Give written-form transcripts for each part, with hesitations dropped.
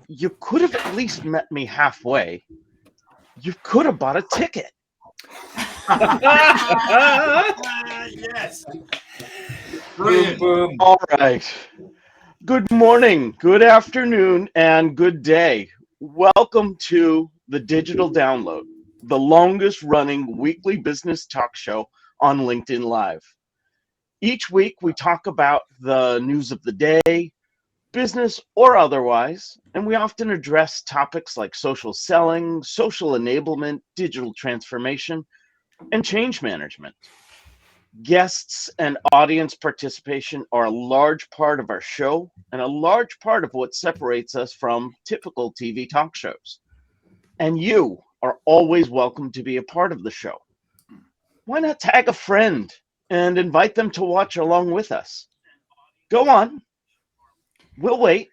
you could have at least met me halfway. You could have bought a ticket. Yes. Boom, boom. All right. Good morning, good afternoon, and good day. Welcome to the Digital Download, the longest running weekly business talk show on LinkedIn Live. Each week, we talk about the news of the day, business or otherwise, and we often address topics like social selling, social enablement, digital transformation, and change management. Guests and audience participation are a large part of our show and a large part of what separates us from typical TV talk shows. And you are always welcome to be a part of the show. Why not tag a friend and invite them to watch along with us? Go on. We'll wait.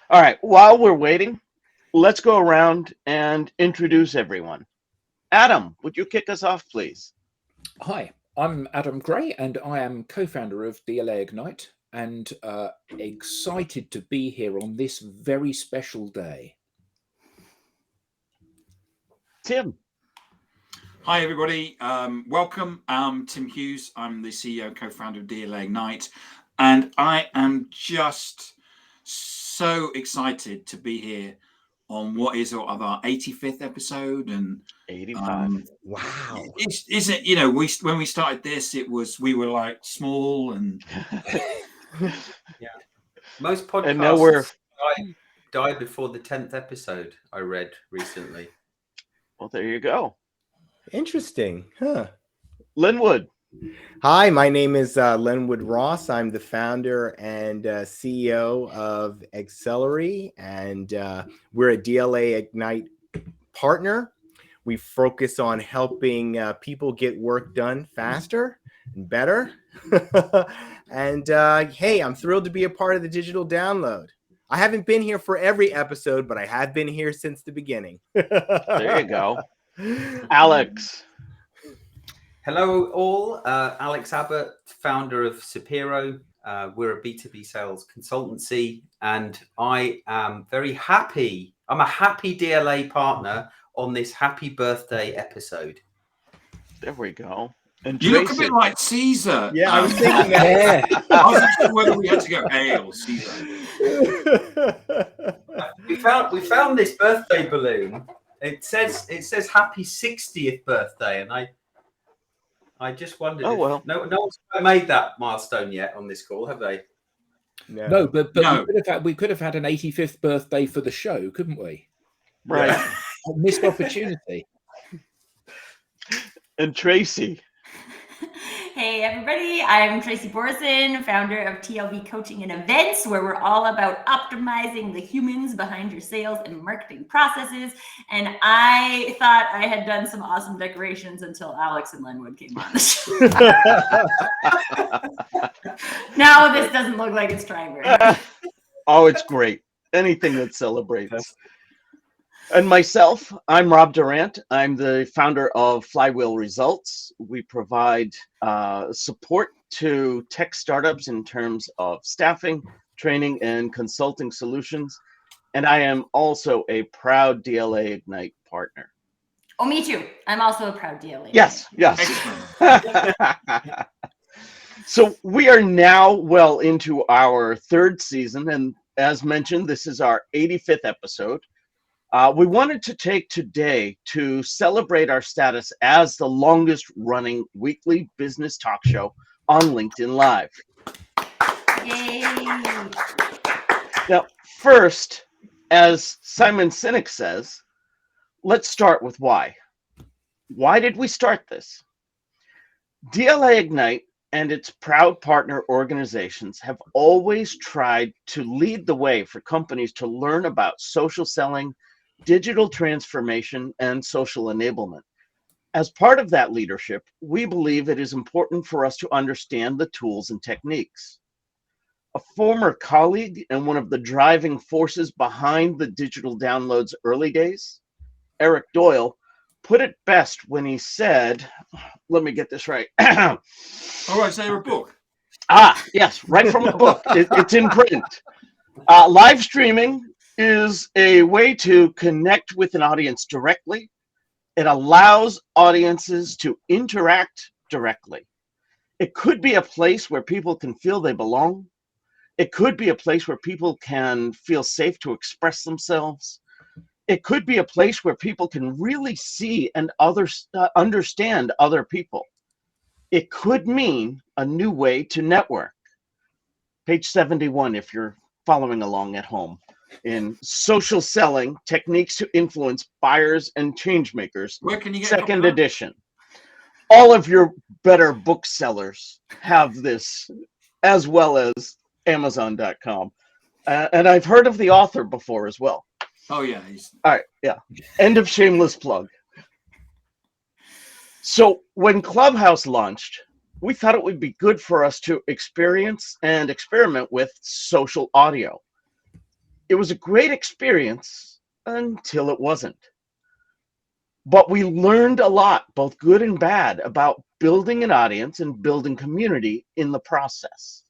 All right, while we're waiting, let's go around and introduce everyone. Adam, would you kick us off, please? Hi, I'm Adam Gray, and I am co-founder of DLA Ignite, and excited to be here on this very special day. Tim. Hi, everybody. Welcome. I'm Tim Hughes. I'm the CEO and co-founder of DLA Ignite, and I am just so excited to be here on what is our 85th episode. And 85. Wow. Isn't when we started this, we were like small and Yeah. Most podcasts And now we're die before the 10th episode, I read recently. well, there you go. Interesting, huh? Linwood. Hi, my name is Linwood Ross. I'm the founder and CEO of Accelerate, and we're a DLA Ignite partner. We focus on helping people get work done faster and better. And hey, I'm thrilled to be a part of the Digital Download. I haven't been here for every episode, but I have been here since the beginning. There you go. Alex. Hello, all. Alex Abbott, founder of Sapiro. We're a B2B sales consultancy, and I am very happy. I'm a happy DLA partner on this happy birthday episode. There we go. And you look a Tracy. bit like Caesar. Yeah, I was thinking that. Yeah. I wasn't sure whether we had to go A or Caesar. We found this birthday balloon. It says happy 60th birthday, and I just wondered if no one's made that milestone yet on this call, have they? No, but No. we could have had an 85th birthday for the show, couldn't we? Right. Yeah. A missed opportunity. And Tracy. Hey everybody, I'm Tracy Borison, founder of TLB Coaching and Events, where we're all about optimizing the humans behind your sales and marketing processes. And I thought I had done some awesome decorations until Alex and Linwood came on the show. Now this doesn't look like it's trying very hard. Oh, it's great. Anything that celebrates. And myself, I'm Rob Durant. I'm the founder of Flywheel Results. We provide support to tech startups in terms of staffing, training, and consulting solutions. And I am also a proud DLA Ignite partner. Oh, me too. I'm also a proud DLA. Yes. So we are now well into our third season. And as mentioned, this is our 85th episode. We wanted to take today to celebrate our status as the longest running weekly business talk show on LinkedIn Live. Yay. Now, first, as Simon Sinek says, let's start with why. Why did we start this? DLA Ignite and its proud partner organizations have always tried to lead the way for companies to learn about social selling, digital transformation, and social enablement. As part of that leadership, we believe it is important for us to understand the tools and techniques. A former colleague and one of the driving forces behind the Digital Download's early days, Eric Doyle, put it best when he said, let me get this right. Oh, is there a book? Yes, right from the book. It's in print. Live streaming is a way to connect with an audience directly. It allows audiences to interact directly. It could be a place where people can feel they belong. It could be a place where people can feel safe to express themselves. It could be a place where people can really see and understand other people. It could mean a new way to network. Page 71, if you're following along at home, in Social Selling, Techniques to Influence Buyers and Changemakers, Where can you get second a copy of that? edition. All of your better booksellers have this, as well as Amazon.com. And I've heard of the author before as well. Oh yeah. All right, yeah. End of shameless plug. So when Clubhouse launched, we thought it would be good for us to experience and experiment with social audio. It was a great experience until it wasn't. But we learned a lot, both good and bad, about building an audience and building community in the process.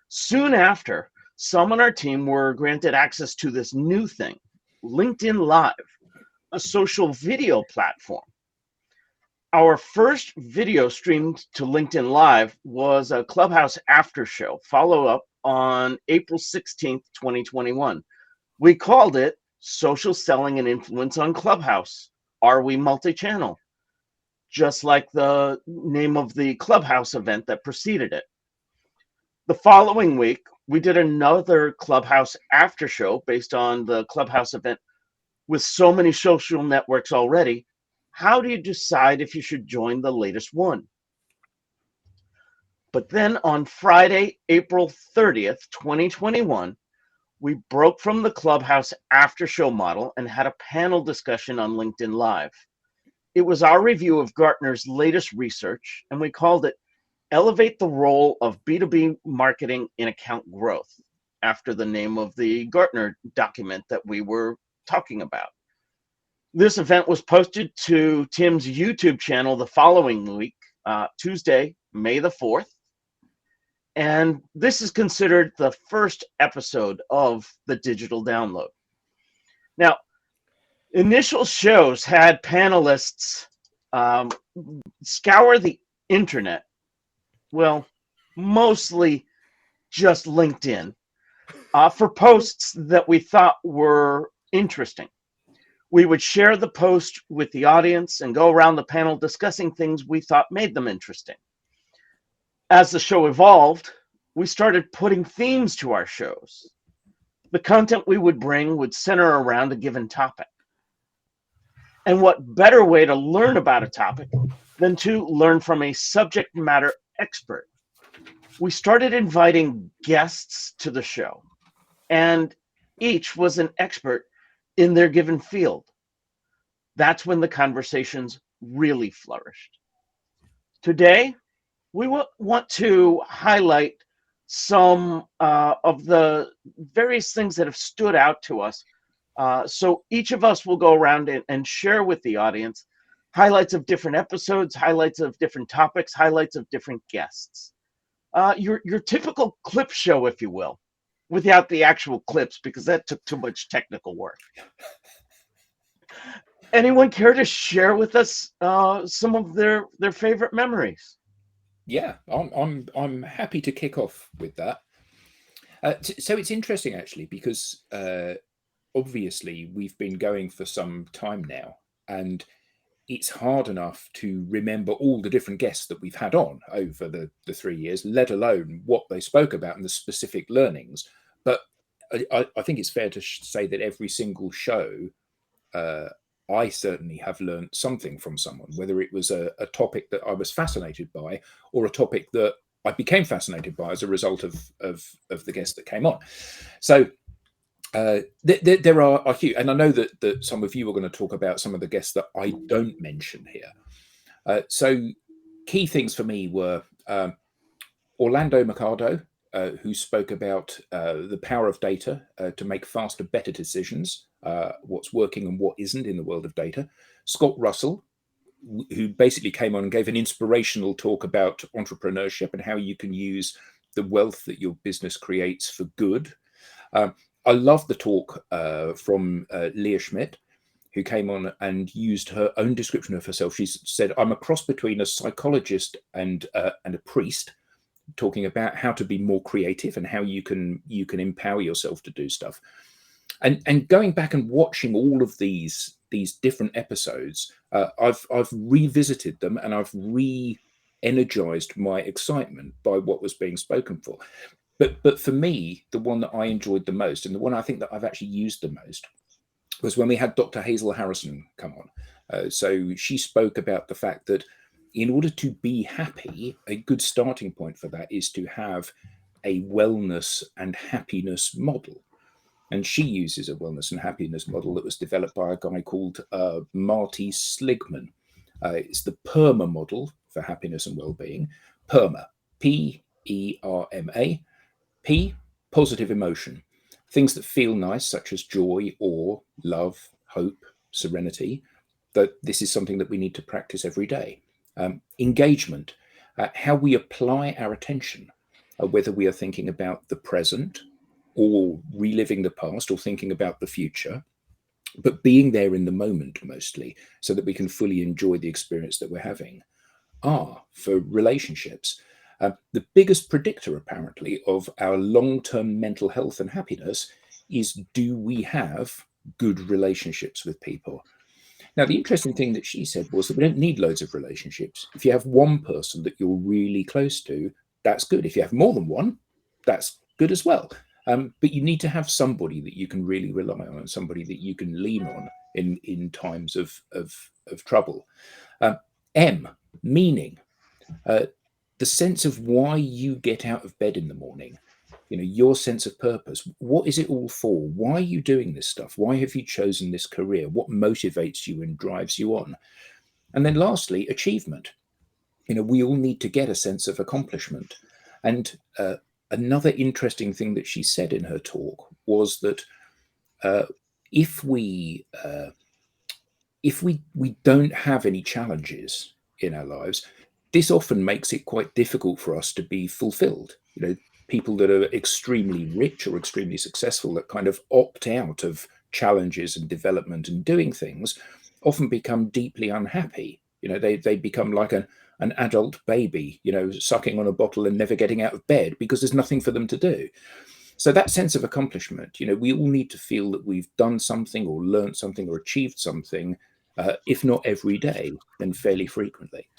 Soon after, some on our team were granted access to this new thing, LinkedIn Live, a social video platform. Our first video streamed to LinkedIn Live was a Clubhouse after show, follow-up on April 16th, 2021. We called it Social Selling and Influence on Clubhouse. Are we multi-channel? Just like the name of the Clubhouse event that preceded it. The following week, we did another Clubhouse after show based on the Clubhouse event. With so many social networks already, how do you decide if you should join the latest one? But then on Friday, April 30th, 2021, we broke from the Clubhouse after show model and had a panel discussion on LinkedIn Live. It was our review of Gartner's latest research, and we called it Elevate the Role of B2B Marketing in Account Growth, after the name of the Gartner document that we were talking about. This event was posted to Tim's YouTube channel the following week, Tuesday, May the 4th. And this is considered the first episode of the digital download. Now, initial shows had panelists scour the internet, well, mostly just LinkedIn, for posts that we thought were interesting. We would share the post with the audience and go around the panel discussing things we thought made them interesting. As the show evolved, we started putting themes to our shows. The content we would bring would center around a given topic. And what better way to learn about a topic than to learn from a subject matter expert? We started inviting guests to the show, and each was an expert in their given field. That's when the conversations really flourished. Today, we want to highlight some of the various things that have stood out to us. So each of us will go around and share with the audience highlights of different episodes, highlights of different topics, highlights of different guests. Your typical clip show, if you will, without the actual clips, because that took too much technical work. Anyone care to share with us some of their favorite memories? Yeah, I'm happy to kick off with that. So it's interesting actually, because obviously we've been going for some time now, and it's hard enough to remember all the different guests that we've had on over the 3 years, let alone what they spoke about and the specific learnings. But I think it's fair to say that every single show, I certainly have learned something from someone, whether it was a topic that I was fascinated by or a topic that I became fascinated by as a result of the guests that came on. So there are a few, and I know that some of you are going to talk about some of the guests that I don't mention here. So key things for me were Orlando Mercado, who spoke about the power of data to make faster, better decisions, what's working and what isn't in the world of data. Scott Russell, who basically came on and gave an inspirational talk about entrepreneurship and how you can use the wealth that your business creates for good. I love the talk from Leah Schmidt, who came on and used her own description of herself. She said, "I'm a cross between a psychologist and a priest," talking about how to be more creative and how you can empower yourself to do stuff. And going back and watching all of these different episodes, I've revisited them and I've re-energized my excitement by what was being spoken for. But for me, the one that I enjoyed the most, and the one I think that I've actually used the most, was when we had Dr. Hazel Harrison come on. So she spoke about the fact that in order to be happy, a good starting point for that is to have a wellness and happiness model. And she uses a wellness and happiness model that was developed by a guy called Marty Sligman. It's the PERMA model for happiness and well-being. PERMA, P-E-R-M-A. P, positive emotion. Things that feel nice, such as joy, awe, love, hope, serenity. That this is something that we need to practice every day. Engagement, how we apply our attention, whether we are thinking about the present or reliving the past or thinking about the future, but being there in the moment mostly so that we can fully enjoy the experience that we're having. R, for relationships. The biggest predictor, apparently, of our long-term mental health and happiness is, do we have good relationships with people? Now, the interesting thing that she said was that we don't need loads of relationships. If you have one person that you're really close to, that's good. If you have more than one, that's good as well. But you need to have somebody that you can really rely on and somebody that you can lean on in times of trouble. M, meaning. The sense of why you get out of bed in the morning, your sense of purpose. What is it all for? Why are you doing this stuff? Why have you chosen this career? What motivates you and drives you on? And then lastly, achievement. We all need to get a sense of accomplishment. And another interesting thing that she said in her talk was that if we don't have any challenges in our lives, this often makes it quite difficult for us to be fulfilled. People that are extremely rich or extremely successful that kind of opt out of challenges and development and doing things often become deeply unhappy. They become like an adult baby, sucking on a bottle and never getting out of bed because there's nothing for them to do. So that sense of accomplishment, we all need to feel that we've done something or learned something or achieved something, if not every day, then fairly frequently.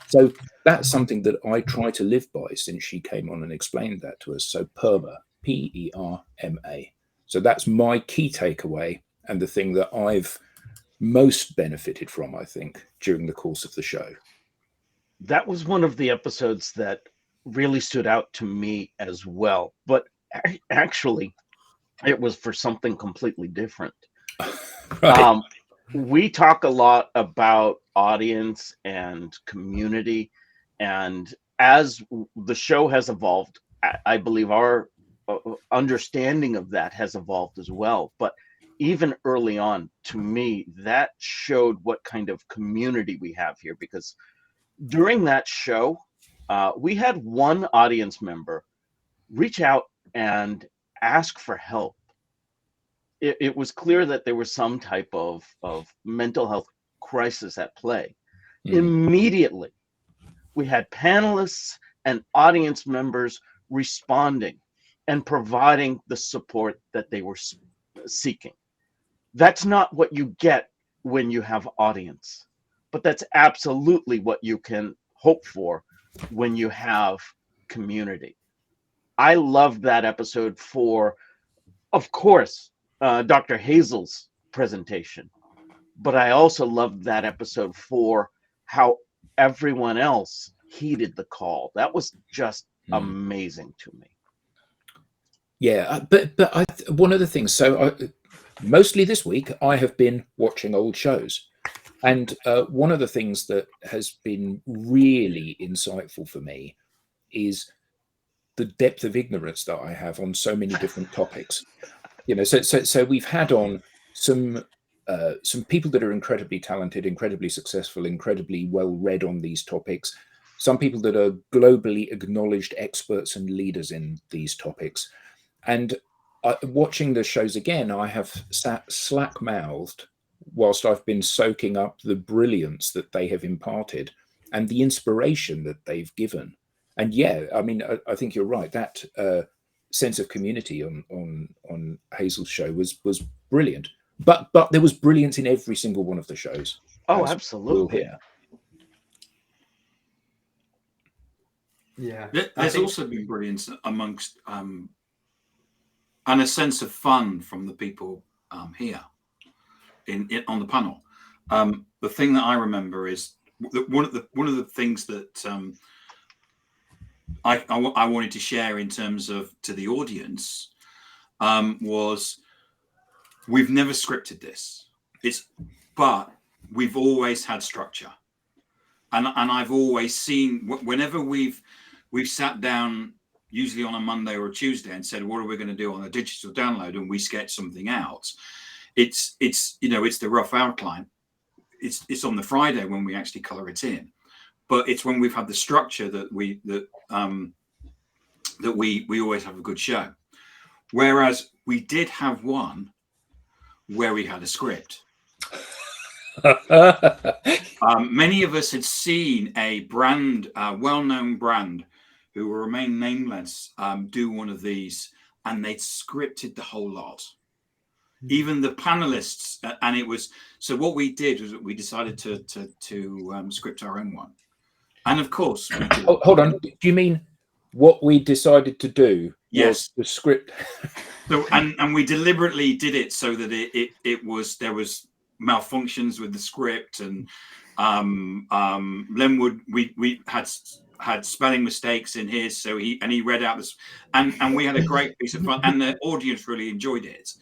So that's something that I try to live by since she came on and explained that to us. So PERMA, P-E-R-M-A. So that's my key takeaway and the thing that I've most benefited from, I think, during the course of the show. That was one of the episodes that really stood out to me as well. But actually, it was for something completely different. Right. We talk a lot about audience and community. And as the show has evolved, I believe our understanding of that has evolved as well. But even early on, to me, that showed what kind of community we have here. Because during that show, we had one audience member reach out and ask for help. It was clear that there was some type of mental health crisis at play. Immediately, we had panelists and audience members responding and providing the support that they were seeking. That's not what you get when you have audience, but that's absolutely what you can hope for when you have community. I loved that episode for, of course, Dr. Hazel's presentation, but I also loved that episode for how everyone else heeded the call. That was just amazing to me. Yeah, but one of the things, so mostly this week, I have been watching old shows. And one of the things that has been really insightful for me is the depth of ignorance that I have on so many different topics. So we've had on some people that are incredibly talented, incredibly successful, incredibly well read on these topics. Some people that are globally acknowledged experts and leaders in these topics. And watching the shows again, I have sat slack-mouthed whilst I've been soaking up the brilliance that they have imparted and the inspiration that they've given. And yeah, I mean, I think you're right. That sense of community on Hazel's show was brilliant. But there was brilliance in every single one of the shows. Oh, as absolutely. we'll hear. Yeah. There's also been brilliance amongst and a sense of fun from the people here on the panel. The thing that I remember is one of the things that I wanted to share in terms of to the audience was we've never scripted this. But we've always had structure, and I've always seen whenever we've sat down, usually on a Monday or a Tuesday, and said, what are we going to do on a digital download, and we sketch something out. It's the rough outline. It's on the Friday when we actually color it in, but it's when we've had the structure that we always have a good show. Whereas we did have one where we had a script. Many of us had seen a brand, well-known brand, who will remain nameless, do one of these, and they'd scripted the whole lot. Even the panelists, and it was so. What we did was we decided to script our own one, and of course, we did. Oh, hold on. Do you mean what we decided to do? Yes, was the script. So and we deliberately did it so that there was malfunctions with the script, and Lenwood we had spelling mistakes in his, so he read out this, and we had a great piece of fun, and the audience really enjoyed it.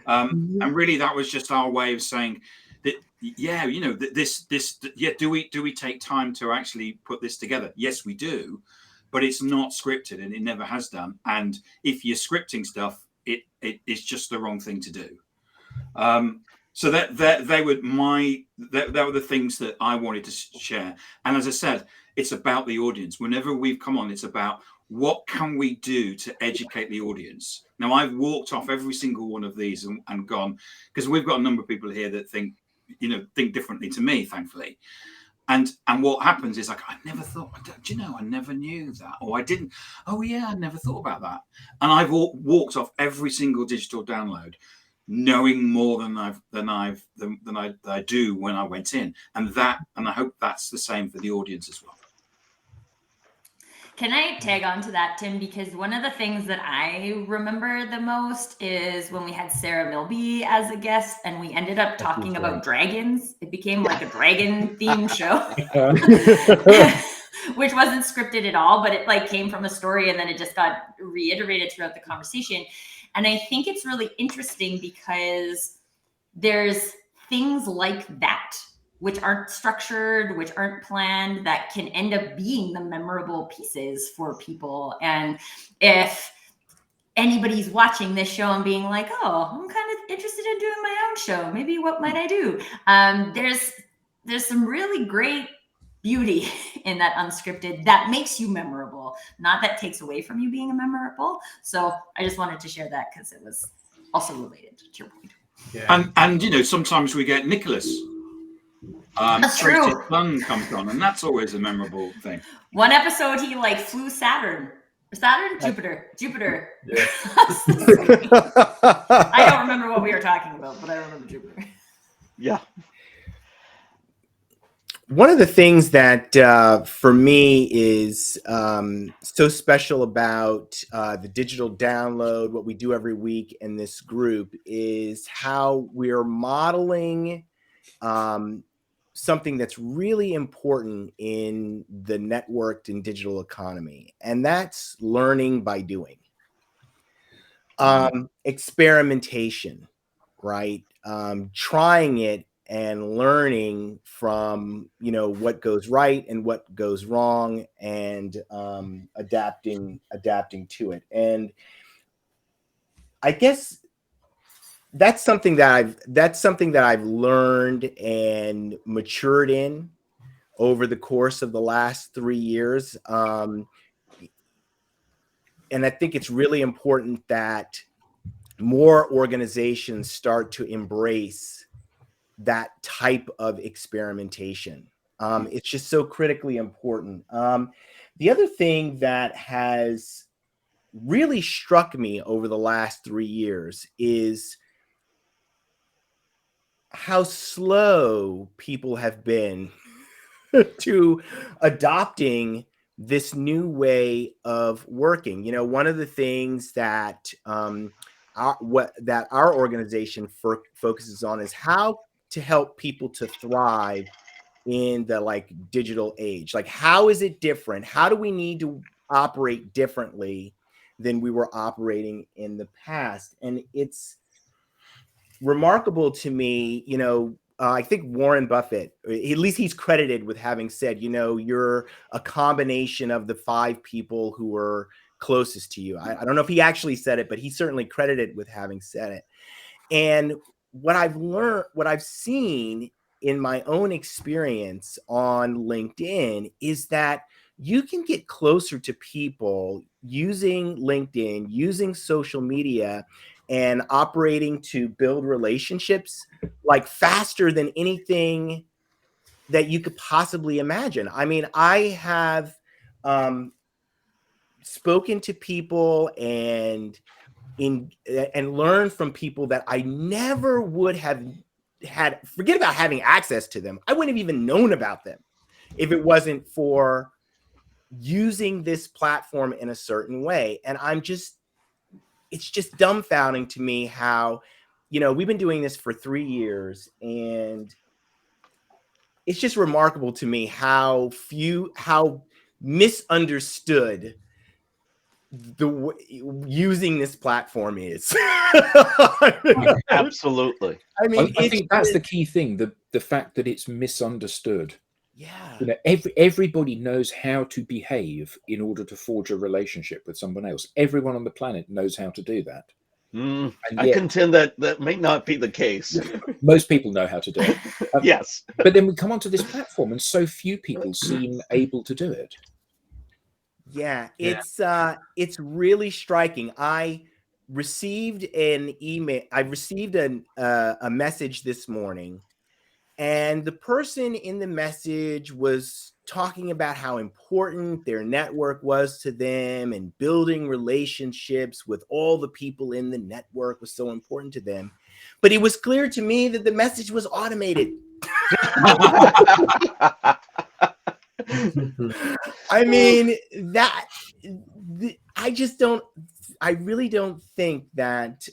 And really, that was just our way of saying that, yeah, do we take time to actually put this together? Yes, we do, but it's not scripted, and it never has done. And if you're scripting stuff, it's just the wrong thing to do. So that were the things that I wanted to share. And as I said, it's about the audience. Whenever we've come on, it's about what can we do to educate the audience. Now, I've walked off every single one of these and gone, because we've got a number of people here that think differently to me, thankfully. And what happens is, like, I never thought, do you know, I never knew that, or I didn't. Oh yeah, I never thought about that. And I've walked off every single digital download knowing more than I do when I went in, and I hope that's the same for the audience as well. Can I tag on to that, Tim? Because one of the things that I remember the most is when we had Sarah Milby as a guest, and we ended up talking about dragons. It became like a dragon themed show, which wasn't scripted at all, but it like came from a story, and then it just got reiterated throughout the conversation. And I think it's really interesting because there's things like that, which aren't structured, which aren't planned, that can end up being the memorable pieces for people. And if anybody's watching this show and being like, oh, I'm kind of interested in doing my own show, maybe what might I do? There's some really great beauty in that unscripted that makes you memorable, not that takes away from you being memorable. So I just wanted to share that because it was also related to your point. Yeah. And sometimes we get Nicholas. That's true. Son comes on, and that's always a memorable thing. One episode he flew Jupiter. Yeah. I don't remember what we were talking about, but I remember Jupiter. Yeah. One of the things that for me is so special about the digital download, what we do every week in this group, is how we're modeling something that's really important in the networked and digital economy, and that's learning by doing. Experimentation, right? Trying it and learning from what goes right and what goes wrong, and adapting to it. And I guess that's something that I've learned and matured in over the course of the last 3 years. And I think it's really important that more organizations start to embrace that type of experimentation. It's just so critically important. The other thing that has really struck me over the last 3 years is how slow people have been to adopting this new way of working. You know, one of the things that our organization focuses on is how to help people to thrive in the like digital age. Like, how is it different? How do we need to operate differently than we were operating in the past? And it's remarkable to me, you know, I think Warren Buffett, at least he's credited with having said, you know, you're a combination of the 5 people who were closest to you. I don't know if he actually said it, but he's certainly credited with having said it. And what I've learned, what I've seen in my own experience on LinkedIn is that you can get closer to people using LinkedIn, using social media, and operating to build relationships like faster than anything that you could possibly imagine. I mean, I have spoken to people and learned from people that I never would have had. Forget about having access to them. I wouldn't have even known about them if it wasn't for using this platform in a certain way. And it's just dumbfounding to me how, you know, we've been doing this for 3 years, and it's just remarkable to me how misunderstood using this platform is. Absolutely. I mean, I think that's the key thing, the fact that it's misunderstood. Yeah. You know, everybody knows how to behave in order to forge a relationship with someone else. Everyone on the planet knows how to do that. I contend that may not be the case. Most people know how to do it. Yes. But then we come onto this platform and so few people seem able to do it. Yeah, it's really striking. I received an email. I received a message this morning, and the person in the message was talking about how important their network was to them, and building relationships with all the people in the network was so important to them. But it was clear to me that the message was automated. I mean, I really don't think that,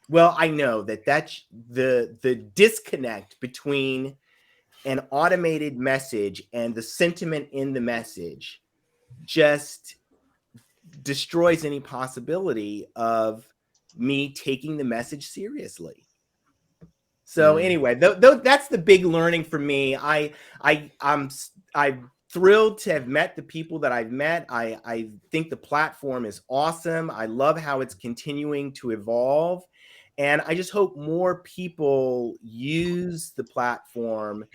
well, I know that that's the disconnect between an automated message and the sentiment in the message just destroys any possibility of me taking the message seriously. So anyway, that's the big learning for me. I'm thrilled to have met the people that I've met. I think the platform is awesome. I love how it's continuing to evolve. And I just hope more people use the platform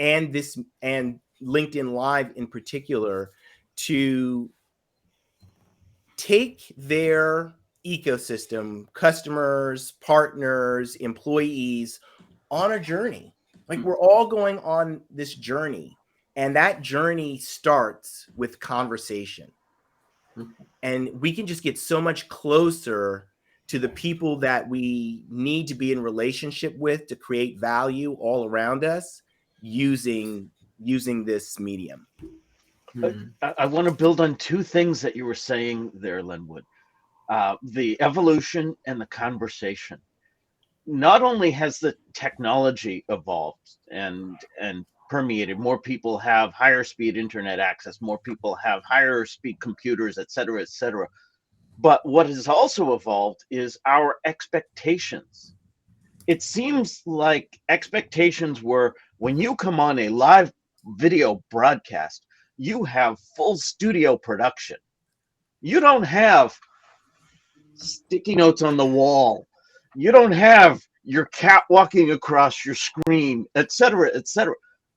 and LinkedIn Live in particular to take their ecosystem, customers, partners, employees, on a journey. Like, we're all going on this journey, and that journey starts with conversation. And we can just get so much closer to the people that we need to be in relationship with to create value all around us using this medium. I want to build on 2 things that you were saying there, Linwood. The evolution and the conversation. Not only has the technology evolved and permeated, more people have higher speed internet access, more people have higher speed computers, et cetera, but what has also evolved is our expectations. It seems like expectations were, when you come on a live video broadcast, you have full studio production. You don't have sticky notes on the wall. You don't have your cat walking across your screen, et cetera,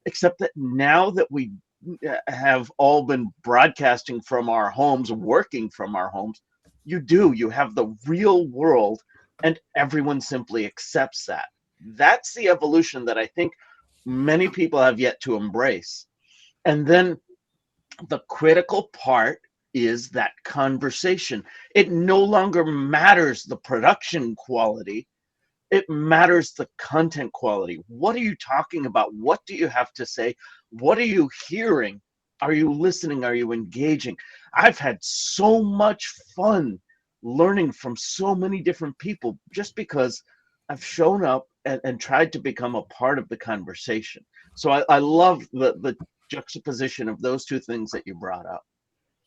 except that now that we have all been broadcasting from our homes, working from our homes, you do. You have the real world, and everyone simply accepts that. That's the evolution that I think many people have yet to embrace. And then the critical part is that conversation. It no longer matters the production quality. It matters the content quality. What are you talking about? What do you have to say? What are you hearing? Are you listening? Are you engaging? I've had so much fun learning from so many different people just because I've shown up and tried to become a part of the conversation. So I love the juxtaposition of those two things that you brought up.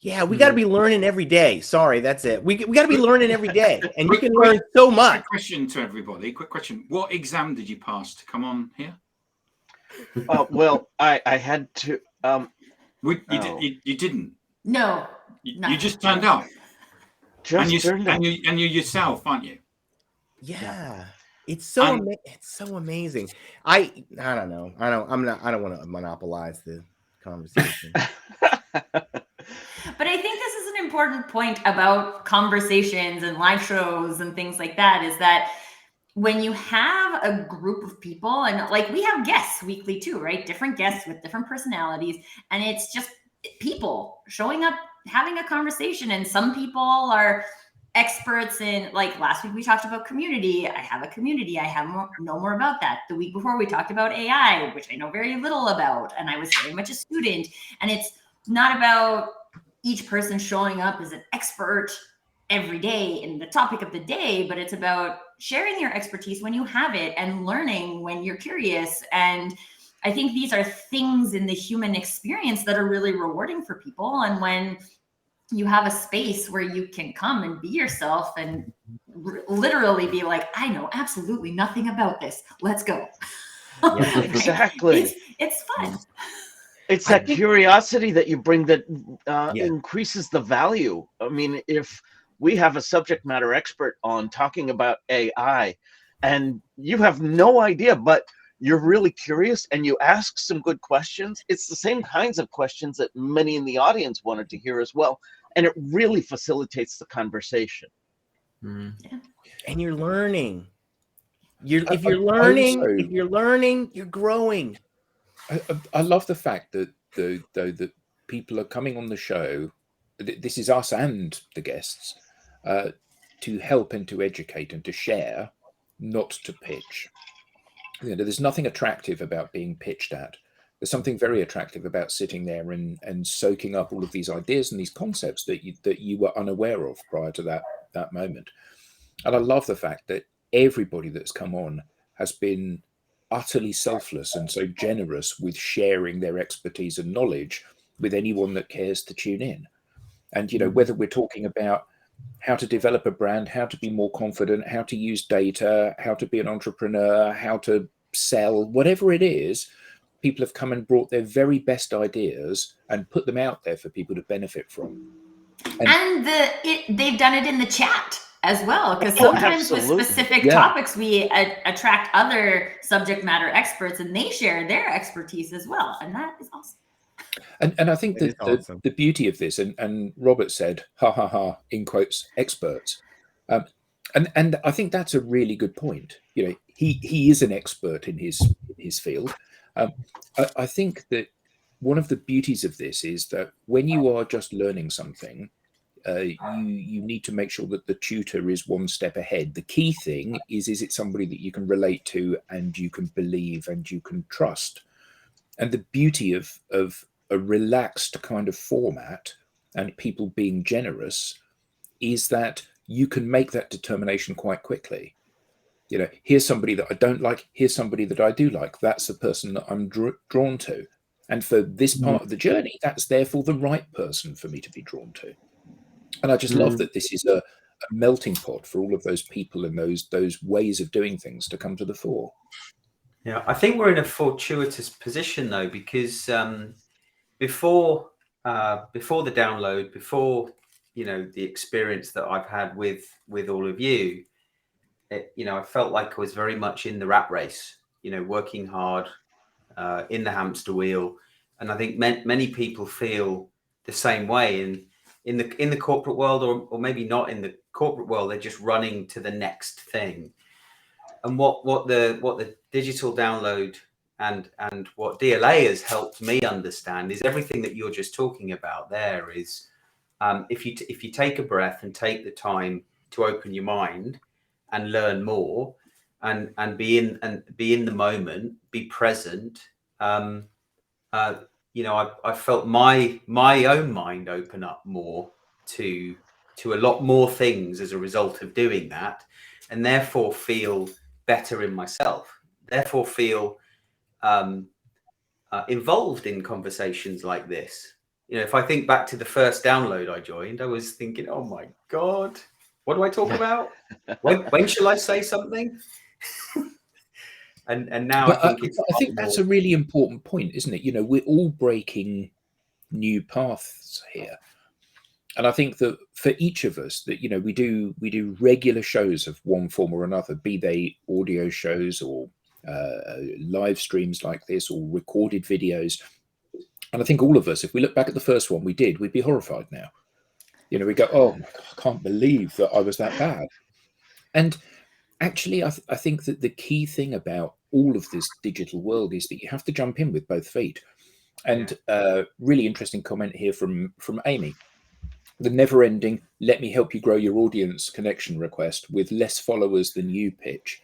Yeah, we got to be learning every day. Sorry, that's it. We got to be learning every day, and you can learn so much. Quick question to everybody. Quick question. What exam did you pass to come on here? Well, I had to. You didn't. No, You just turned up. Just turned up. And you yourself, aren't you? Yeah. It's so amazing. I don't know. I don't want to monopolize the conversation. But I think this is an important point about conversations and live shows and things like that, is that when you have a group of people, and like we have guests weekly too, right? Different guests with different personalities, and it's just people showing up, having a conversation. And some people are experts in, like last week we talked about community. I have a community. I know more about that. The week before we talked about AI, which I know very little about, and I was very much a student. And it's not about each person showing up as an expert every day in the topic of the day, but it's about sharing your expertise when you have it and learning when you're curious. And I think these are things in the human experience that are really rewarding for people. And when you have a space where you can come and be yourself and literally be like, I know absolutely nothing about this. Let's go. Yeah, exactly. It's fun. It's that curiosity that you bring that increases the value. I mean, if we have a subject matter expert on talking about AI and you have no idea, but you're really curious and you ask some good questions, it's the same kinds of questions that many in the audience wanted to hear as well. And it really facilitates the conversation. Yeah. And you're learning. If you're learning, you're growing. I love the fact that that people are coming on the show. This is us and the guests, to help and to educate and to share, not to pitch. You know, there's nothing attractive about being pitched at. There's something very attractive about sitting there and soaking up all of these ideas and these concepts that you were unaware of prior to that moment. And I love the fact that everybody that's come on has been utterly selfless and so generous with sharing their expertise and knowledge with anyone that cares to tune in. And, you know, whether we're talking about how to develop a brand, how to be more confident, how to use data, how to be an entrepreneur, how to sell, whatever it is, people have come and brought their very best ideas and put them out there for people to benefit from. And they've done it in the chat as well, because sometimes with specific topics, we attract other subject matter experts and they share their expertise as well. And that is awesome. And I think that awesome. the beauty of this, and Robert said, ha, ha, ha, in quotes, experts. And I think that's a really good point. You know, he is an expert in his field. I think that one of the beauties of this is that when you are just learning something, you need to make sure that the tutor is one step ahead. The key thing is it somebody that you can relate to and you can believe and you can trust? And the beauty of a relaxed kind of format and people being generous is that you can make that determination quite quickly. You know, here's somebody that I don't like, here's somebody that I do like. That's the person that I'm drawn to. And for this part of the journey, that's therefore the right person for me to be drawn to. And I just love that this is a melting pot for all of those people and those ways of doing things to come to the fore. Yeah, I think we're in a fortuitous position though, because before the download, before the experience that I've had with all of you, I felt like I was very much in the rat race, working hard in the hamster wheel, and I think many people feel the same way. And in the corporate world, or maybe not in the corporate world, they're just running to the next thing. And what the digital download and what DLA has helped me understand is everything that you're just talking about there is, if you take a breath and take the time to open your mind and learn more and be in the moment, be present. I felt my own mind open up more to a lot more things as a result of doing that, and therefore feel better in myself, therefore feel involved in conversations like this. If I think back to the first download I joined, I was thinking, oh my God, what do I talk about? When shall I say something? And now But I think that's a really important point, isn't it? We're all breaking new paths here. And I think that for each of us that, we do regular shows of one form or another, be they audio shows or live streams like this or recorded videos. And I think all of us, if we look back at the first one we did, we'd be horrified now. We go, oh my God, I can't believe that I was that bad. And actually, I think that the key thing about all of this digital world is that you have to jump in with both feet. And really interesting comment here from Amy. The never-ending, let me help you grow your audience connection request with less followers than you pitch.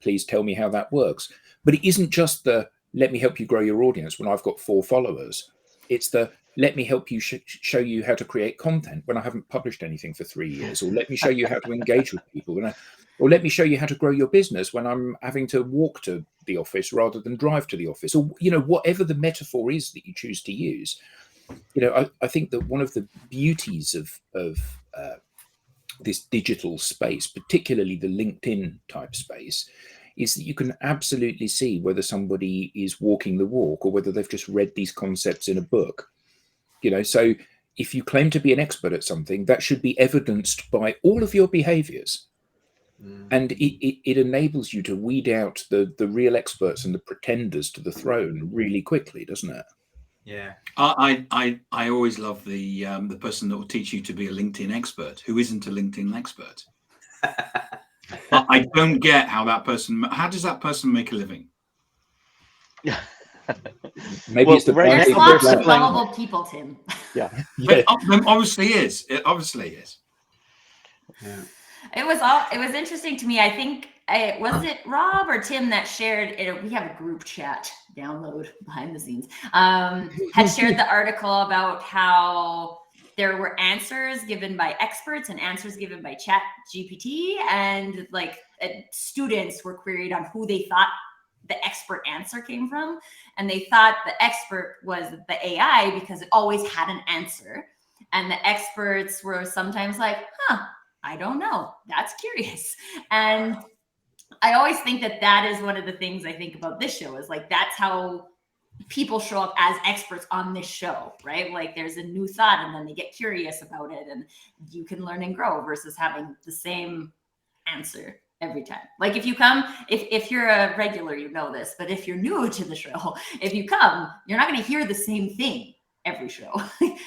Please tell me how that works. But it isn't just the let me help you grow your audience when I've got 4 followers. It's the let me help you show you how to create content when I haven't published anything for 3 years, or let me show you how to engage with people, or let me show you how to grow your business when I'm having to walk to the office rather than drive to the office, or whatever the metaphor is that you choose to use. I think that one of the beauties of this digital space, particularly the LinkedIn type space, is that you can absolutely see whether somebody is walking the walk or whether they've just read these concepts in a book. So if you claim to be an expert at something, that should be evidenced by all of your behaviors. And it enables you to weed out the real experts and the pretenders to the throne really quickly, doesn't it? Yeah. I always love the person that will teach you to be a LinkedIn expert who isn't a LinkedIn expert. I don't get how does that person make a living? Maybe it's the there's lots of gullible people, Tim. Yeah. It obviously is. It obviously is. Yeah. It was interesting to me. I think was it Rob or Tim that shared it? We have a group chat download behind the scenes. Had shared the article about how there were answers given by experts and answers given by Chat GPT, and students were queried on who they thought the expert answer came from, and they thought the expert was the AI because it always had an answer, and the experts were sometimes like, I don't know. That's curious. And I always think that is one of the things I think about this show is that's how people show up as experts on this show, right? There's a new thought and then they get curious about it and you can learn and grow versus having the same answer every time. If you come, if you're a regular, you know this, but if you're new to the show, if you come, you're not going to hear the same thing every show.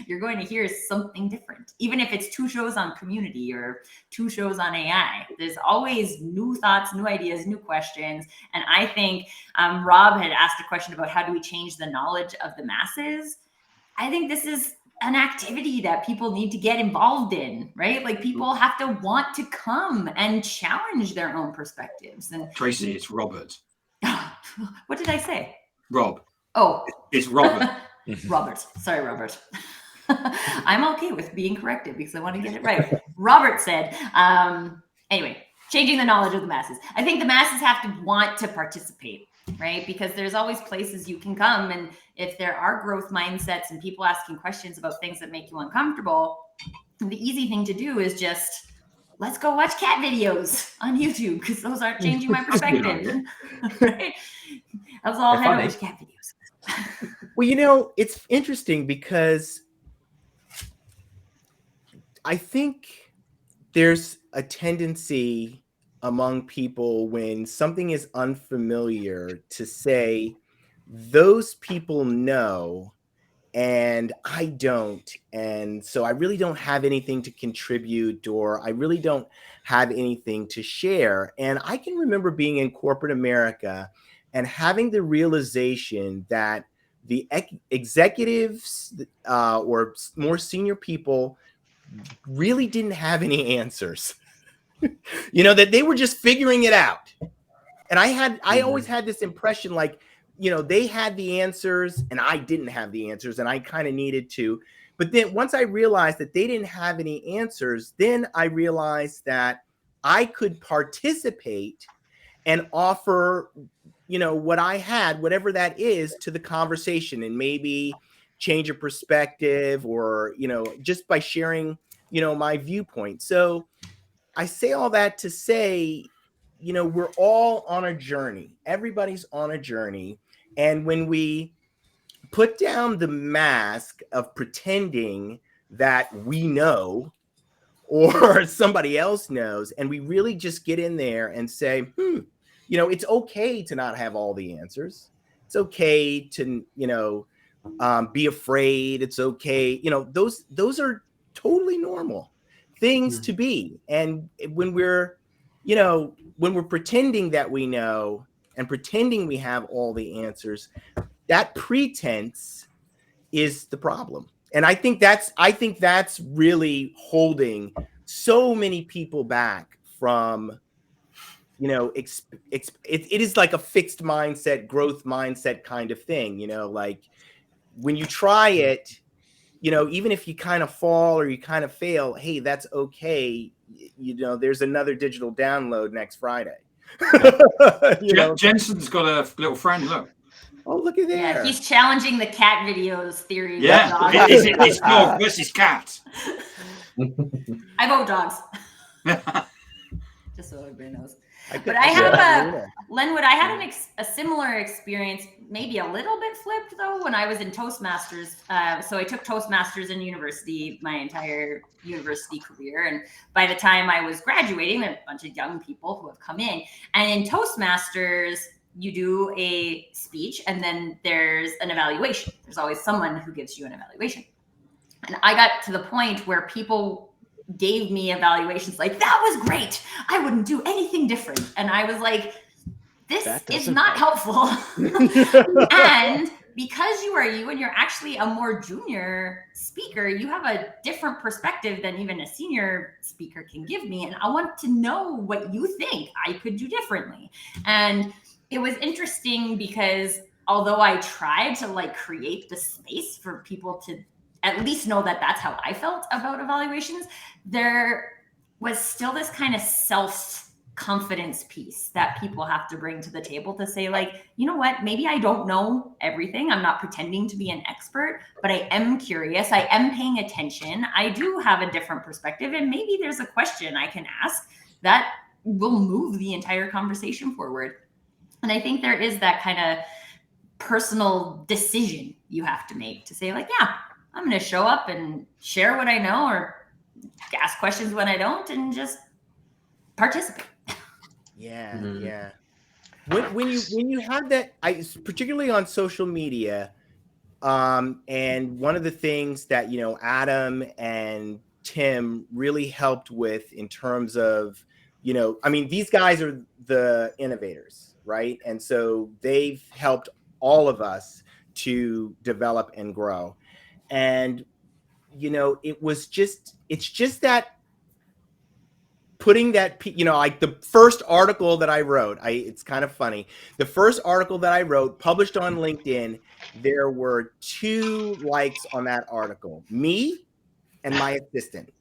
You're going to hear something different, even if it's 2 shows on community or 2 shows on AI. There's always new thoughts, new ideas, new questions. And I think Rob had asked a question about how do we change the knowledge of the masses. I think this is an activity that people need to get involved in, right? People have to want to come and challenge their own perspectives. And Tracy, it's Robert. What did I say? Rob. Oh, it's Robert. Robert. Sorry, Robert. I'm okay with being corrected because I want to get it right. Robert said, anyway, changing the knowledge of the masses. I think the masses have to want to participate, right? Because there's always places you can come. And if there are growth mindsets and people asking questions about things that make you uncomfortable, the easy thing to do is just, let's go watch cat videos on YouTube because those aren't changing my perspective. Right? Let's all head over to cat videos. Well, it's interesting because I think there's a tendency among people when something is unfamiliar to say those people know and I don't. And so I really don't have anything to contribute, or I really don't have anything to share. And I can remember being in corporate America and having the realization that the executives or more senior people really didn't have any answers. That they were just figuring it out. And I always had this impression like, they had the answers and I didn't have the answers, and I kind of needed to. But then once I realized that they didn't have any answers, then I realized that I could participate and offer, what I had, whatever that is, to the conversation, and maybe change a perspective, or, just by sharing, my viewpoint. So I say all that to say, we're all on a journey. Everybody's on a journey. And when we put down the mask of pretending that we know or somebody else knows, and we really just get in there and say, it's okay to not have all the answers. It's okay to, be afraid. It's okay. Those are totally normal things to be. And when we're pretending that we know and pretending we have all the answers, that pretense is the problem. And I think that's really holding so many people back from, it is like a fixed mindset, growth mindset kind of thing, like when you try it, even if you kind of fall or you kind of fail, hey, that's okay. There's another digital download next Friday. Jensen's got a little friend, look. Oh, look at there. Yeah, he's challenging the cat videos theory. Yeah, it's dog versus cat. I vote dogs. Just so everybody knows. But I have Lenwood, I had a similar experience, maybe a little bit flipped though, when I was in Toastmasters. So I took Toastmasters in university, my entire university career. And by the time I was graduating, there were a bunch of young people who have come in. And in Toastmasters, you do a speech and then there's an evaluation. There's always someone who gives you an evaluation. And I got to the point where people gave me evaluations like, that was great, I wouldn't do anything different. And I was like, this is not helpful. And because you are you and you're actually a more junior speaker, you have a different perspective than even a senior speaker can give me. And I want to know what you think I could do differently. And it was interesting because although I tried to create the space for people to at least know that that's how I felt about evaluations, there was still this kind of self-confidence piece that people have to bring to the table to say, you know what, maybe I don't know everything. I'm not pretending to be an expert, but I am curious. I am paying attention. I do have a different perspective. And maybe there's a question I can ask that will move the entire conversation forward. And I think there is that kind of personal decision you have to make to say, yeah, I'm going to show up and share what I know, or ask questions when I don't, and just participate. Yeah, yeah. When you have that, particularly on social media, and one of the things that Adam and Tim really helped with in terms of, these guys are the innovators, right? And so they've helped all of us to develop and grow. And, it's just that putting that, the first article that I wrote, it's kind of funny. The first article that I wrote, published on LinkedIn, there were 2 likes on that article, me and my assistant.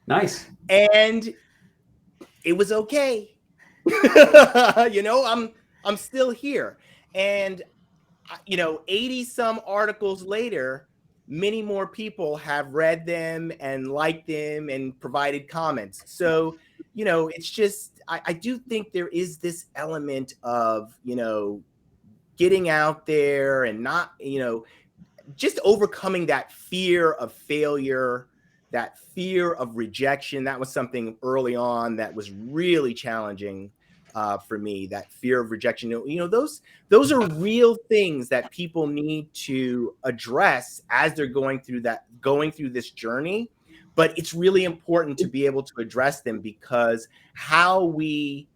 Nice. And it was okay. I'm still here. And 80 some articles later, many more people have read them and liked them and provided comments. So, it's just, I do think there is this element of, getting out there and not, just overcoming that fear of failure, that fear of rejection. That was something early on that was really challenging for me, that fear of rejection. Those are real things that people need to address as they're going through this journey. But it's really important to be able to address them, because how we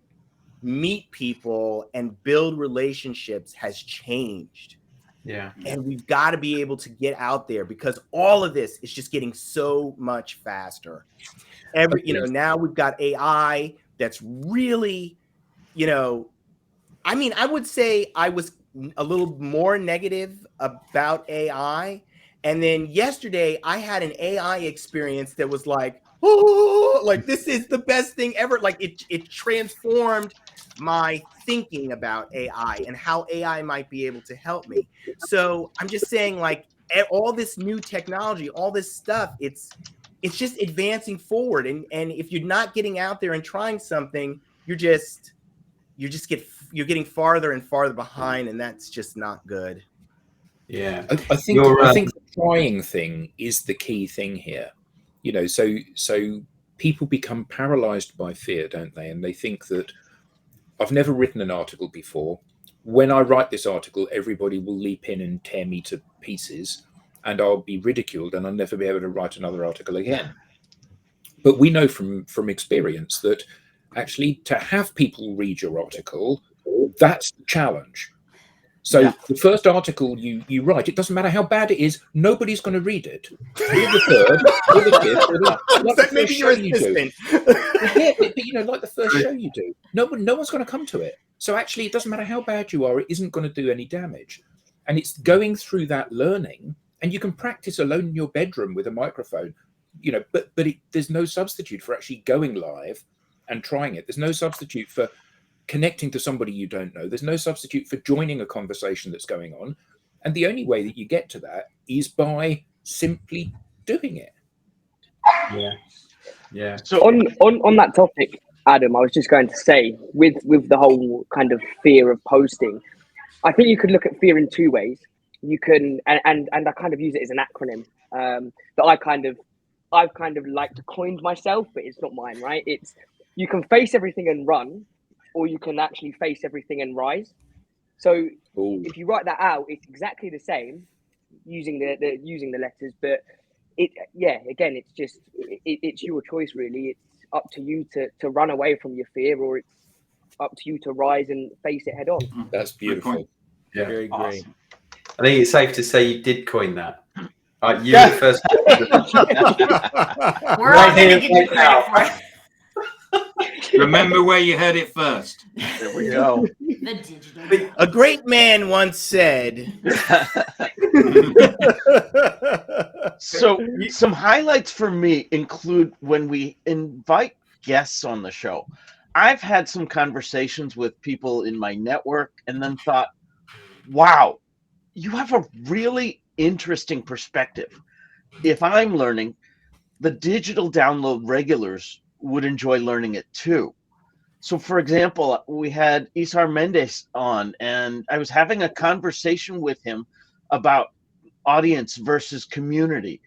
meet people and build relationships has changed. Yeah. And we've got to be able to get out there, because all of this is just getting so much faster. Now we've got AI that's really, I would say I was a little more negative about AI. And then yesterday I had an AI experience that was like, oh, like this is the best thing ever. Like it transformed my thinking about AI and how AI might be able to help me. So I'm just saying, like, all this new technology, all this stuff, it's just advancing forward. And if you're not getting out there and trying something, you're getting farther and farther behind, and that's just not good. Yeah, I think the trying thing is the key thing here. So people become paralyzed by fear, don't they? And they think that I've never written an article before. When I write this article, everybody will leap in and tear me to pieces, and I'll be ridiculed, and I'll never be able to write another article again. But we know from experience that actually to have people read your article, that's the challenge. So the first article you write, it doesn't matter how bad it is, nobody's going to read it. Or the third, or the fifth, or like the first show you do. Yeah, but like the first show you do, no one's going to come to it. So actually, it doesn't matter how bad you are, it isn't going to do any damage. And it's going through that learning, and you can practice alone in your bedroom with a microphone, but there's no substitute for actually going live and trying it. There's no substitute for connecting to somebody you don't know. There's no substitute for joining a conversation that's going on. And the only way that you get to that is by simply doing it. Yeah. So on that topic, Adam, I was just going to say, with the whole kind of fear of posting, I think you could look at fear in two ways. You can, and I kind of use it as an acronym that I've kind of like to coined myself, but it's not mine, right? It's, you can face everything and run, or you can actually face everything and rise. So if you write that out, it's exactly the same using the letters, but it's just it's your choice, really. It's up to you to run away from your fear, or it's up to you to rise and face it head on. That's beautiful. Yeah, very great. Awesome. I think it's safe to say you did coin that. You were the first. We're all going to give you credit for it. Remember where you heard it first. There we go. The digital. A great man once said. So some highlights for me include when we invite guests on the show. I've had some conversations with people in my network and then thought, wow, you have a really interesting perspective. If I'm learning, the digital download regulars would enjoy learning it too. So for example, we had Isar Mendes on, and I was having a conversation with him about audience versus community.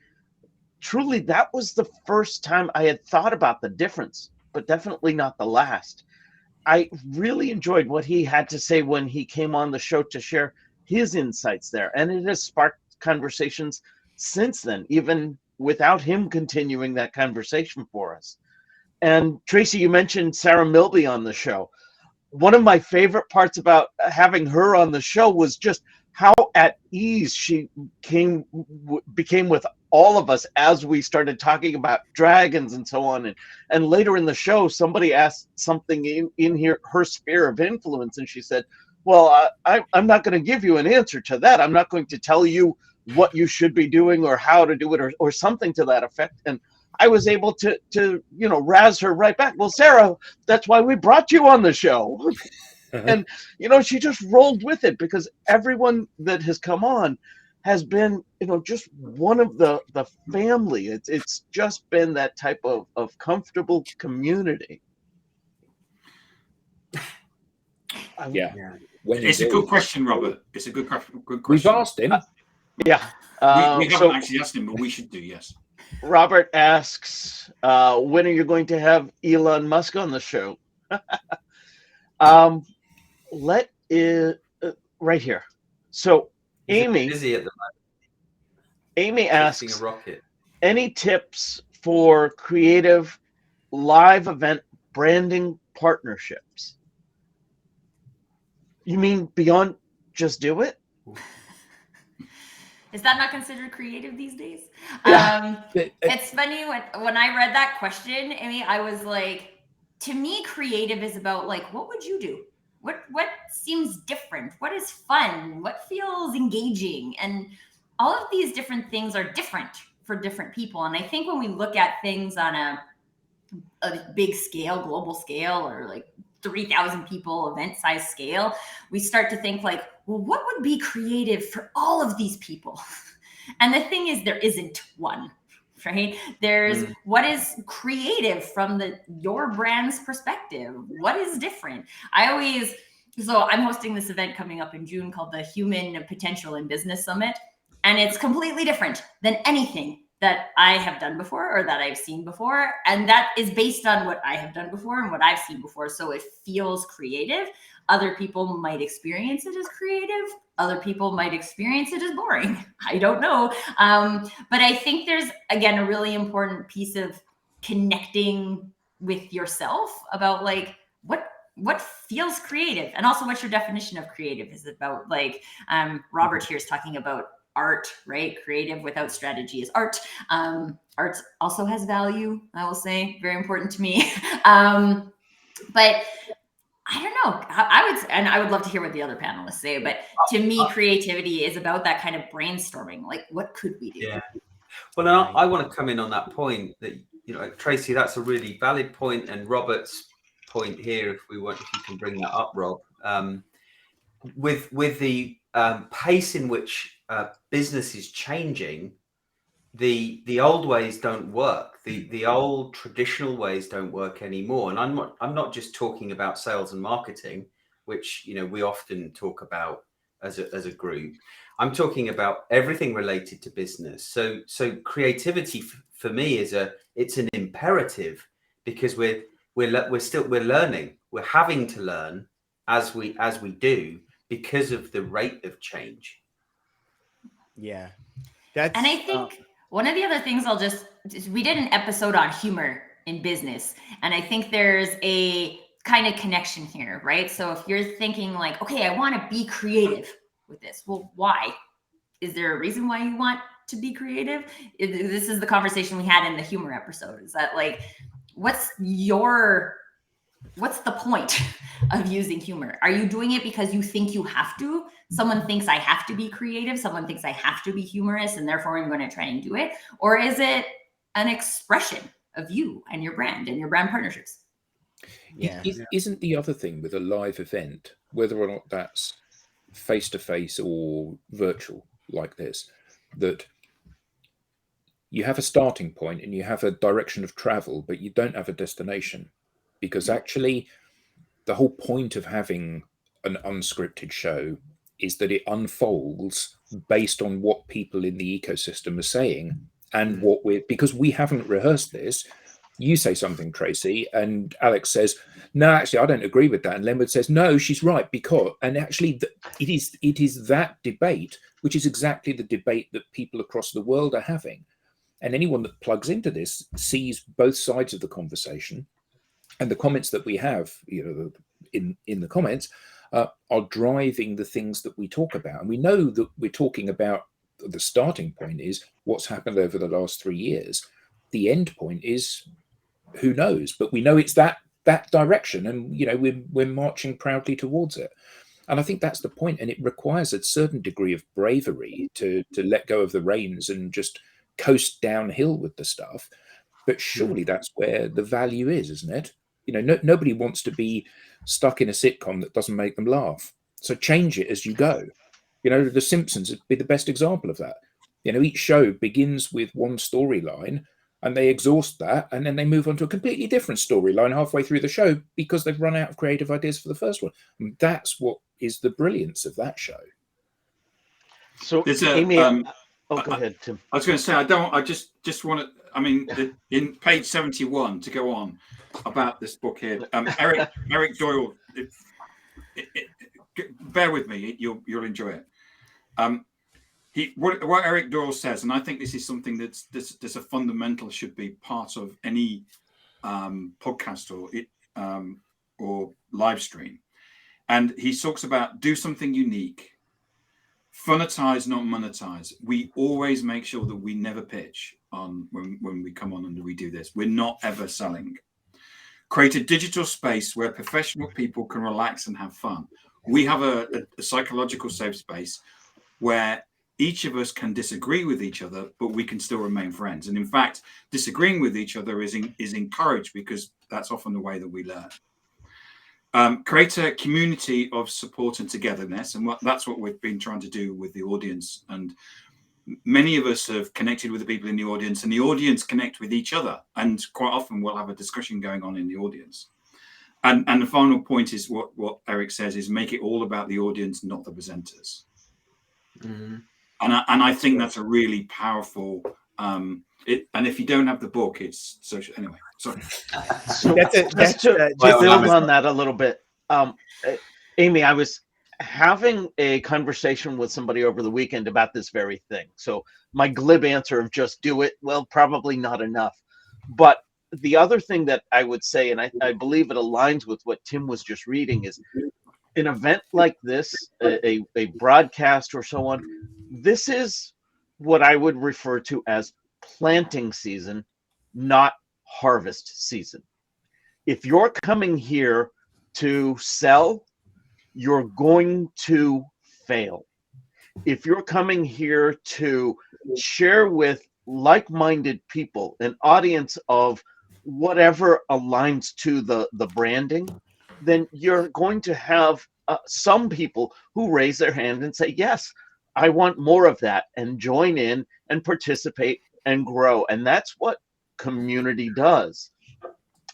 Truly, that was the first time I had thought about the difference, but definitely not the last. I really enjoyed what he had to say when he came on the show to share his insights there, and it has sparked conversations since then, even without him continuing that conversation for us. And Tracy, you mentioned Sarah Milby on the show. One of my favorite parts about having her on the show was just how at ease she became with all of us as we started talking about dragons and so on. And later in the show, somebody asked something in here, her sphere of influence, and she said, well, I'm not going to give you an answer to that. I'm not going to tell you what you should be doing or how to do it, or something to that effect. And I was able to razz her right back. Well, Sarah, that's why we brought you on the show. And, she just rolled with it, because everyone that has come on has been, just one of the family. It's just been that type of comfortable community. Yeah. It's a good question, Robert. It's a good question. We've asked him. Yeah. We haven't actually asked him, but we should do, yes. Robert asks, when are you going to have Elon Musk on the show? Right here. So He's Amy, busy at the moment. Amy Fixing asks, a rocket. any tips for creative live event branding partnerships? You mean beyond just do it? Is that not considered creative these days? Yeah. It's funny when I read that question, Amy, I was like, to me, creative is about like, what would you do? What seems different? What is fun? What feels engaging? And all of these different things are different for different people. And I think when we look at things on a big scale, global scale, or like 3,000 people event size scale, we start to think like, well, what would be creative for all of these people? And the thing is, there isn't one, right? There's what is creative from your brand's perspective. What is different? So I'm hosting this event coming up in June called the Human Potential in Business Summit. And it's completely different than anything that I have done before or that I've seen before. And that is based on what I have done before and what I've seen before. So it feels creative. Other people might experience it as creative. Other people might experience it as boring. I don't know. But I think there's, again, a really important piece of connecting with yourself about like, what feels creative, and also what your definition of creative is about. Like Robert here is talking about art, right? Creative without strategy is art. Art also has value, I will say, very important to me. But I don't know. I would love to hear what the other panelists say. But to me, creativity is about that kind of brainstorming. Like, what could we do? Yeah. Well, now I want to come in on that point that, Tracy, that's a really valid point, and Robert's point here, if you can bring that up, Rob, with the pace in which business is changing, the old ways don't work. The old traditional ways don't work anymore. And I'm not just talking about sales and marketing, which we often talk about as a group. I'm talking about everything related to business. So creativity for me it's an imperative, because we're learning. We're having to learn as we do, because of the rate of change. Yeah. And I think one of the other things we did an episode on humor in business. And I think there's a kind of connection here, right? So if you're thinking like, okay, I want to be creative with this. Well, why? Is there a reason why you want to be creative? This is the conversation we had in the humor episode. Is that like, what's the point of using humor? Are you doing it because you think you have to? Someone thinks I have to be creative. Someone thinks I have to be humorous, and therefore I'm going to try and do it. Or is it an expression of you and your brand partnerships? Yeah. Isn't the other thing with a live event, whether or not that's face-to-face or virtual like this, that you have a starting point and you have a direction of travel, but you don't have a destination? Because actually the whole point of having an unscripted show is that it unfolds based on what people in the ecosystem are saying, and because we haven't rehearsed this. You say something, Tracy, and Alex says, no, actually, I don't agree with that. And Lenwood says, no, she's right, because, and actually it is that debate, which is exactly the debate that people across the world are having. And anyone that plugs into this sees both sides of the conversation. And the comments that we have, in the comments, are driving the things that we talk about. And we know that we're talking about, the starting point is what's happened over the last 3 years. The end point is who knows, but we know it's that direction, and we're marching proudly towards it. And I think that's the point. And it requires a certain degree of bravery to let go of the reins and just coast downhill with the stuff. But surely that's where the value is, isn't it? Nobody wants to be stuck in a sitcom that doesn't make them laugh. So change it as you go. The Simpsons would be the best example of that. Each show begins with one storyline, and they exhaust that, and then they move on to a completely different storyline halfway through the show because they've run out of creative ideas for the first one. And that's what is the brilliance of that show. So, Amy, go ahead, Tim. I was going to say, I just want to. I mean, in page 71 to go on about this book here, Eric Doyle. Bear with me, you'll enjoy it. What Eric Doyle says, and I think this is something that's a fundamental should be part of any podcast or live stream. And he talks about do something unique, funitize, not monetize. We always make sure that we never pitch on when we come on and we do this. We're not ever selling. Create a digital space where professional people can relax and have fun. We have a psychological safe space where each of us can disagree with each other, but we can still remain friends. And in fact, disagreeing with each other is encouraged because that's often the way that we learn. Create a community of support and togetherness. And that's what we've been trying to do with the audience. And many of us have connected with the people in the audience, and the audience connect with each other. And quite often we'll have a discussion going on in the audience. And the final point is what Eric says is make it all about the audience, not the presenters. Mm-hmm. And I think that's a really powerful. And if you don't have the book, it's social. Anyway, sorry. So just to build on that a little bit, Amy, I was having a conversation with somebody over the weekend about this very thing. So my glib answer of just do it, well, probably not enough. But the other thing that I would say, and I believe it aligns with what Tim was just reading, is an event like this, a broadcast or so on, this is what I would refer to as planting season, not harvest season. If you're coming here to sell, you're going to fail. If you're coming here to share with like-minded people, an audience of whatever aligns to the branding, then you're going to have some people who raise their hand and say, yes, I want more of that, and join in and participate and grow. And that's what community does.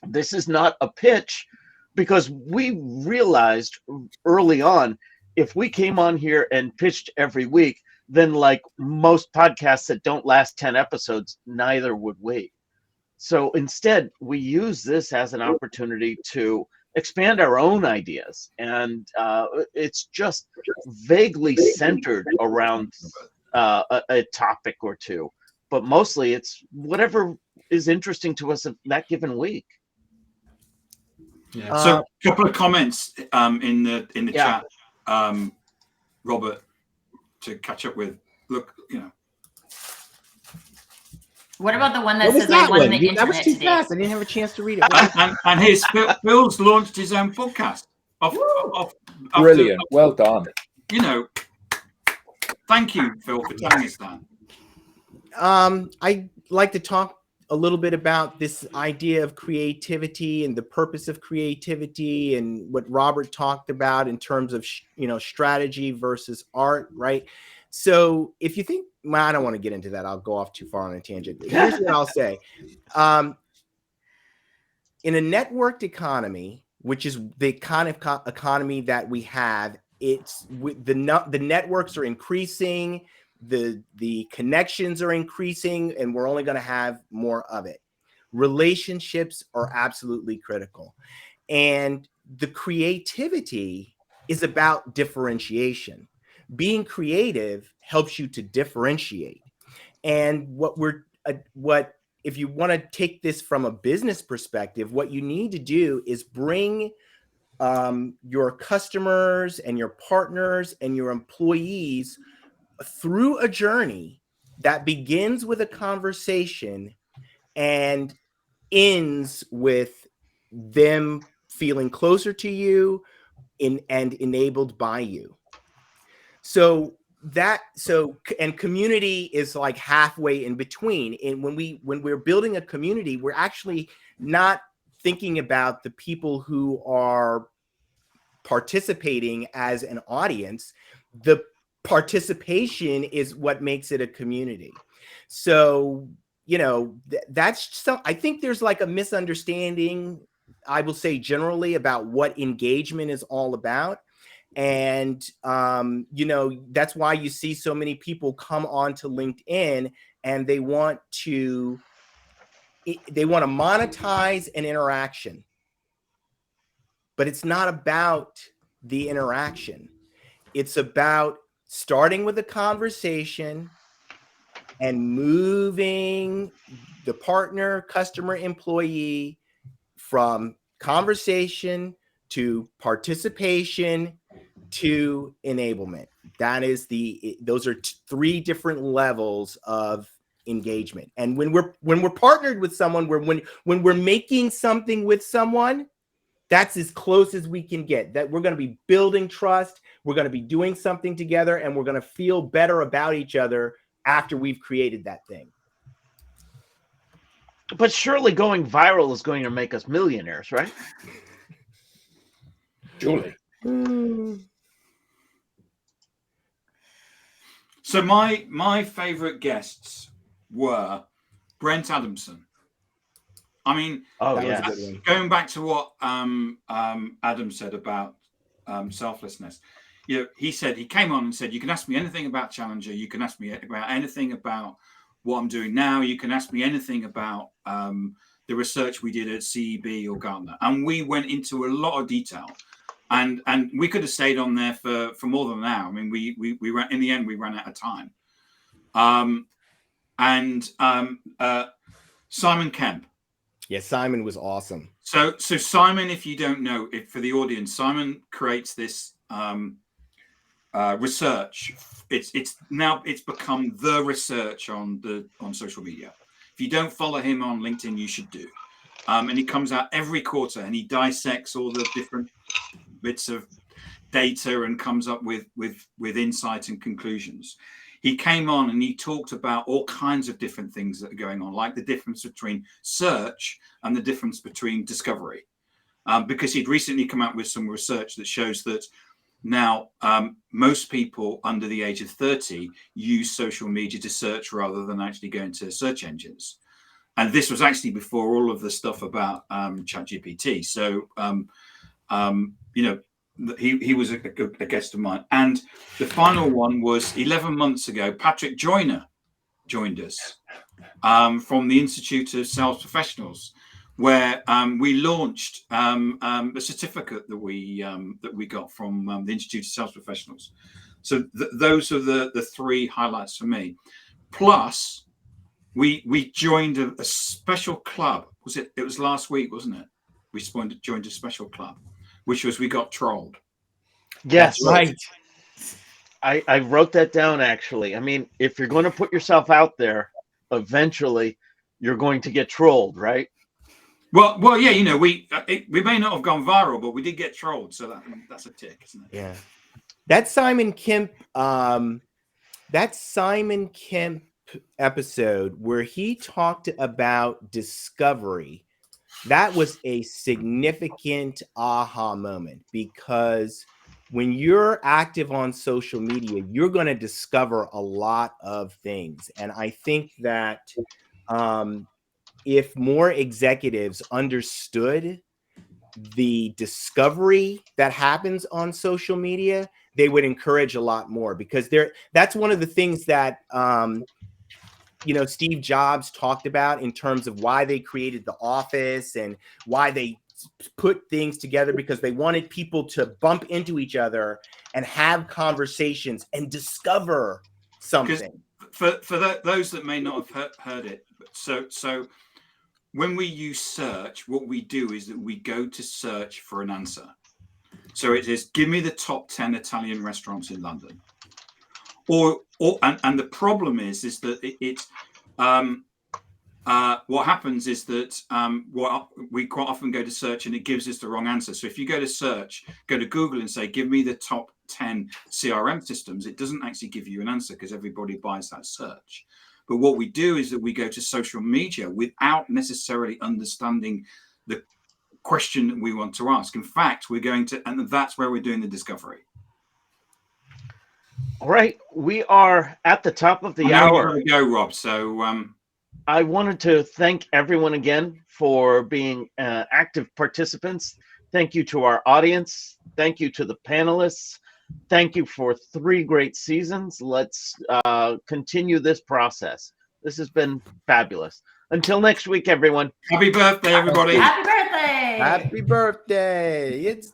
This is not a pitch, because we realized early on, if we came on here and pitched every week, then like most podcasts that don't last 10 episodes, neither would we. So instead, we use this as an opportunity to expand our own ideas. And it's just vaguely centered around a topic or two. But mostly it's whatever is interesting to us that given week. Yeah. So a couple of comments in the chat, Robert, to catch up with. Look, What about the one that says I won the internet That was too today? fast. I didn't have a chance to read it. and here's Phil's launched his own podcast. Brilliant. Well done. Thank you, Phil, for telling us that. I'd like to talk a little bit about this idea of creativity and the purpose of creativity, and what Robert talked about in terms of strategy versus art, right? So if you think, well, I don't want to get into that, I'll go off too far on a tangent. Here's what I'll say. In a networked economy, which is the kind of economy that we have, it's the networks are increasing, the connections are increasing, and we're only going to have more of it. Relationships are absolutely critical. And the creativity is about differentiation. Being creative helps you to differentiate. And if you want to take this from a business perspective, what you need to do is bring your customers and your partners and your employees through a journey that begins with a conversation and ends with them feeling closer to you and enabled by you. And community is like halfway in between. And when we're building a community, we're actually not thinking about the people who are participating as an audience. The participation is what makes it a community. So, I think there's like a misunderstanding, I will say generally, about what engagement is all about. And, that's why you see so many people come onto LinkedIn and they want to they want to monetize an interaction, but it's not about the interaction. It's about starting with a conversation and moving the partner, customer, employee from conversation to participation to enablement. Those are three different levels of engagement. And when we're partnered with someone, when we're making something with someone, that's as close as we can get. That we're going to be building trust, we're going to be doing something together, and we're going to feel better about each other after we've created that thing. But surely going viral is going to make us millionaires, right? Surely. So my favorite guests were Brent Adamson. I mean, Oh, that was a good one. going back to what Adam said about selflessness. You know, he came on and said, you can ask me anything about Challenger. You can ask me about anything about what I'm doing now. You can ask me anything about the research we did at CEB or Gartner. And we went into a lot of detail. And we could have stayed on there for more than an hour. I mean, we ran, in the end, we ran out of time. Simon Kemp. Yeah, Simon was awesome. So Simon, if you don't know, for the audience, Simon creates this research. It's become the research on social media. If you don't follow him on LinkedIn, you should do. And he comes out every quarter and he dissects all the different bits of data and comes up with insight and conclusions. He came on and he talked about all kinds of different things that are going on, like the difference between search and the difference between discovery, because he'd recently come out with some research that shows that now most people under the age of 30 use social media to search rather than actually going to search engines. And this was actually before all of the stuff about ChatGPT. So, you know, he was a guest of mine. And the final one was 11 months ago. Patrick Joyner joined us from the Institute of Sales Professionals, where we launched a certificate that we got from the Institute of Sales Professionals. So those are the three highlights for me. Plus, we joined a special club. It was last week, wasn't it? We joined a special club, which was we got trolled. Yes. That's right. I wrote that down, actually. I mean, if you're going to put yourself out there, eventually you're going to get trolled, right? Well, yeah, you know, we may not have gone viral, but we did get trolled, so that's a tick, isn't it? Yeah. That Simon Kemp episode where he talked about discovery, that was a significant aha moment, because when you're active on social media, you're going to discover a lot of things. And I think that if more executives understood the discovery that happens on social media, they would encourage a lot more, because that's one of the things that Steve Jobs talked about in terms of why they created the Office and why they put things together, because they wanted people to bump into each other and have conversations and discover something. For those that may not have heard it, so when we use search, what we do is that we go to search for an answer. So it is, give me the top 10 Italian restaurants in London. And the problem is that what happens is that we quite often go to search and it gives us the wrong answer. So if you go to search, go to Google and say, give me the top 10 CRM systems, it doesn't actually give you an answer because everybody buys that search. But what we do is that we go to social media without necessarily understanding the question that we want to ask. In fact, and that's where we're doing the discovery. All right, we are at the top of the hour. Go, Rob. So I wanted to thank everyone again for being active participants. Thank you to our audience. Thank you to the panelists. Thank you for 3 great seasons. Let's continue this process. This has been fabulous. Until next week, everyone. Happy birthday, everybody. Happy birthday. Happy birthday. It's